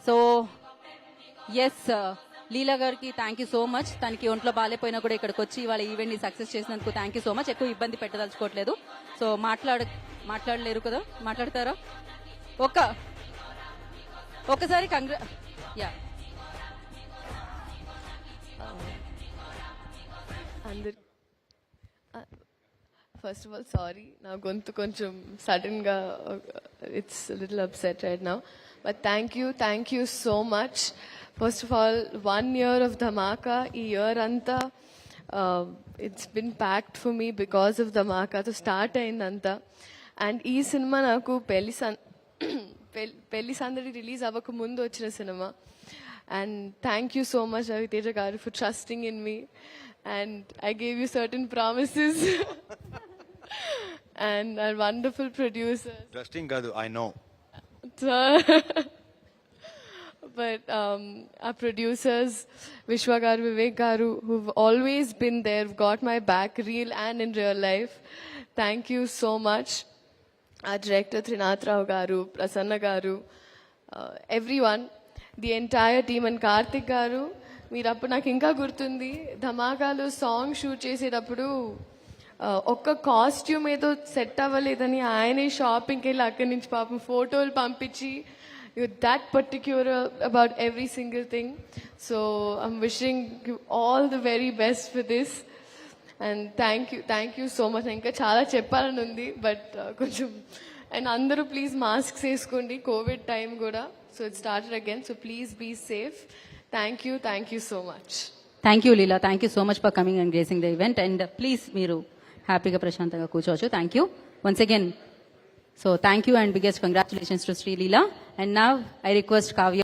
So yes లీలా గారికి thank you so much. తనకి ఒంట్లో బాగాలేపోయినా కూడా ఇక్కడికి వచ్చి వాళ్ళ ఈవెంట్ ని సక్సెస్ చేసినందుకు థ్యాంక్ యూ సో మచ్. ఎక్కువ ఇబ్బంది పెట్టదలుచుకోవట్లేదు. సో మాట్లాడలేరు కదా, మాట్లాడతారా? ఒకసారి యా అందరు ఫస్ట్ ఆఫ్ ఆల్ సారీ, నా గొంతు కొంచెం సడన్గా it's little upset right now. But thank you so much. First of all 1 year of Dhamaka. ఈ ఇయర్ అంతా it's been packed for me because of ధమాకాతో స్టార్ట్ అయిందంతా. అండ్ ఈ సినిమా నాకు పెళ్లి సందడి రిలీజ్ అవ్వక ముందు వచ్చిన cinema. And thank you so much Raviteja గారు for trusting in me. And I gave you certain promises. And our wonderful producers. Trusting Gadu, I know. But our producers, Vishwa Garu, Vivek Garu, who've always been there, got my back, real and in real life. Thank you so much. Our director, Trinath Rao Garu, Prasanna Garu, everyone, the entire team, and Karthik Garu. మీరు అప్పుడు నాకు ఇంకా గుర్తుంది, ధమాకాలో song shoot చేసేటప్పుడు ఒక్క costume ఏదో set అవ్వలేదని ఆయనే షాపింగ్కి వెళ్ళి అక్కడి నుంచి పాపం ఫోటోలు పంపించి you that particular about every single thing. So I'm wishing you all the very best for this. And thank you so much. ఇంకా చాలా చెప్పాలని ఉంది బట్ కొంచెం. అండ్ అందరూ ప్లీజ్ మాస్క్స్ వేసుకోండి, కోవిడ్ టైం కూడా. So it started again, so please be safe. Thank you so much. Thank you Leela. Thank you so much for coming and gracing the event. And please మీరు హ్యాపీగా ప్రశాంతంగా కూర్చోవచ్చు. Thank you once again. So thank you and biggest congratulations to Shri Leela. And now I request Kavya.